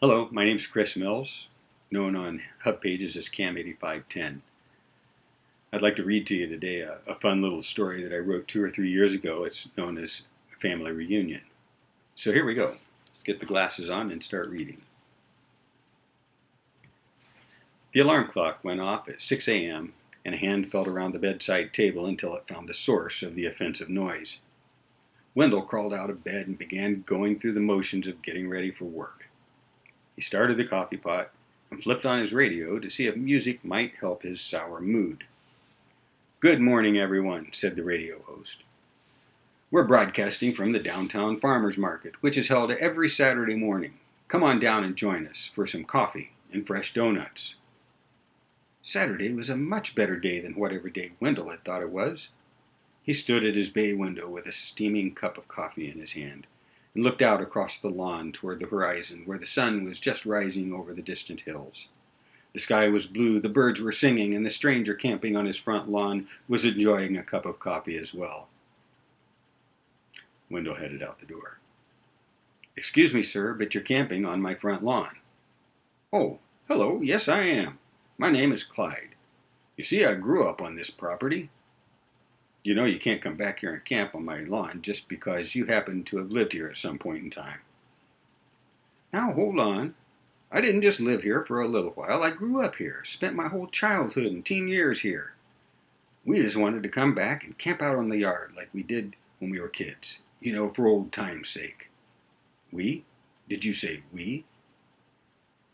Hello, my name's Chris Mills, known on hub pages as Cam8510. I'd like to read to you today a fun little story that I wrote 2 or 3 years ago. It's known as Family Reunion. So here we go. Let's get the glasses on and start reading. The alarm clock went off at 6 a.m. and a hand felt around the bedside table until it found the source of the offensive noise. Wendell crawled out of bed and began going through the motions of getting ready for work. He started the coffee pot and flipped on his radio to see if music might help his sour mood. "Good morning, everyone," said the radio host. "We're broadcasting from the downtown farmers market, which is held every Saturday morning. Come on down and join us for some coffee and fresh donuts." Saturday was a much better day than whatever day Wendell had thought it was. He stood at his bay window with a steaming cup of coffee in his hand and looked out across the lawn toward the horizon where the sun was just rising over the distant hills. The sky was blue, the birds were singing, and the stranger camping on his front lawn was enjoying a cup of coffee as well. Wendell headed out the door. "Excuse me, sir, but you're camping on my front lawn." "Oh, hello, yes I am. My name is Clyde. You see, I grew up on this property. You know you can't come back here and camp on my lawn just because you happen to have lived here at some point in time." "Now hold on. I didn't just live here for a little while. I grew up here, spent my whole childhood and teen years here. We just wanted to come back and camp out on the yard like we did when we were kids, for old time's sake." "We? Did you say we?"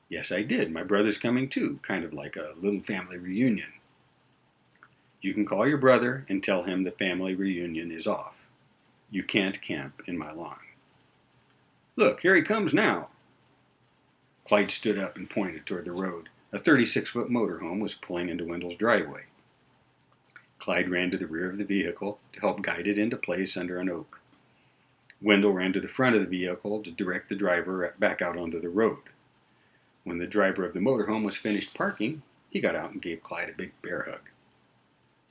"Yes, I did. My brother's coming too, kind of like a little family reunion." "You can call your brother and tell him the family reunion is off. You can't camp in my lawn." "Look, here he comes now." Clyde stood up and pointed toward the road. A 36-foot motorhome was pulling into Wendell's driveway. Clyde ran to the rear of the vehicle to help guide it into place under an oak. Wendell ran to the front of the vehicle to direct the driver back out onto the road. When the driver of the motorhome was finished parking, he got out and gave Clyde a big bear hug.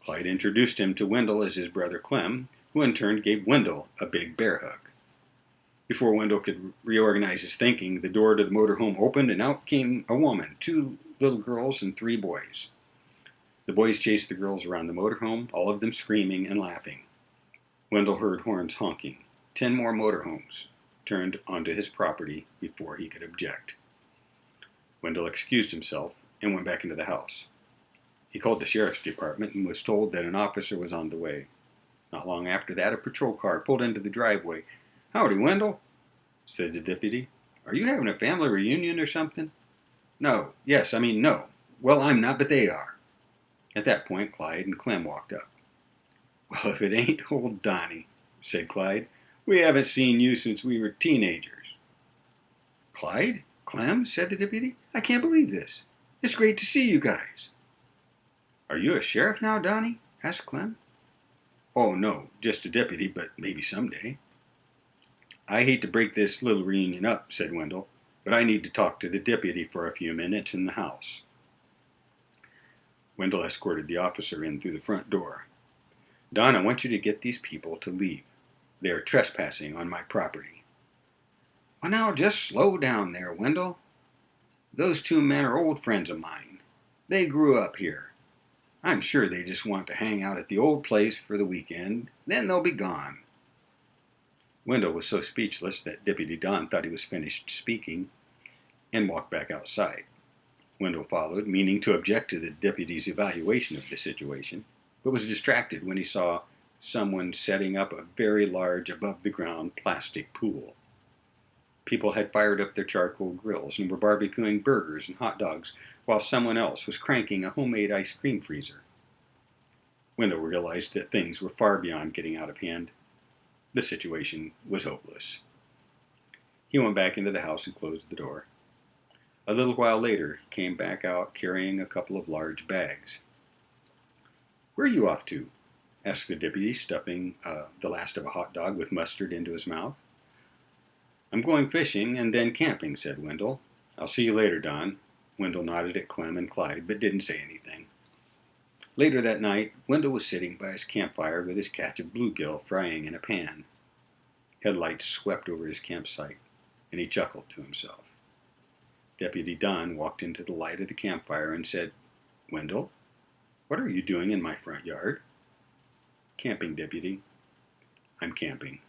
Clyde introduced him to Wendell as his brother Clem, who in turn gave Wendell a big bear hug. Before Wendell could reorganize his thinking, the door to the motorhome opened and out came a woman, 2 little girls, and 3 boys. The boys chased the girls around the motorhome, all of them screaming and laughing. Wendell heard horns honking. 10 more motorhomes turned onto his property before he could object. Wendell excused himself and went back into the house. He called the sheriff's department and was told that an officer was on the way. Not long after that, a patrol car pulled into the driveway. "Howdy, Wendell," said the deputy. "Are you having a family reunion or something?" "No. Yes, I mean no. Well, I'm not, but they are." At that point, Clyde and Clem walked up. "Well, if it ain't old Donnie," said Clyde. "We haven't seen you since we were teenagers." "Clyde? Clem?" said the deputy. "I can't believe this. It's great to see you guys." "Are you a sheriff now, Donnie?" asked Clem. "Oh, no, just a deputy, but maybe someday." "I hate to break this little reunion up," said Wendell, "but I need to talk to the deputy for a few minutes in the house." Wendell escorted the officer in through the front door. "Don, I want you to get these people to leave. They are trespassing on my property." "Well, now, just slow down there, Wendell. Those 2 men are old friends of mine. They grew up here. I'm sure they just want to hang out at the old place for the weekend, then they'll be gone." Wendell was so speechless that Deputy Don thought he was finished speaking and walked back outside. Wendell followed, meaning to object to the deputy's evaluation of the situation, but was distracted when he saw someone setting up a very large above-the-ground plastic pool. People had fired up their charcoal grills and were barbecuing burgers and hot dogs while someone else was cranking a homemade ice cream freezer. Wendell realized that things were far beyond getting out of hand. The situation was hopeless. He went back into the house and closed the door. A little while later, he came back out carrying a couple of large bags. "Where are you off to?" asked the deputy, stuffing the last of a hot dog with mustard into his mouth. "I'm going fishing and then camping," said Wendell. "I'll see you later, Don." Wendell nodded at Clem and Clyde, but didn't say anything. Later that night, Wendell was sitting by his campfire with his catch of bluegill frying in a pan. Headlights swept over his campsite, and he chuckled to himself. Deputy Dunn walked into the light of the campfire and said, "Wendell, what are you doing in my front yard?" "Camping, Deputy." "I'm camping.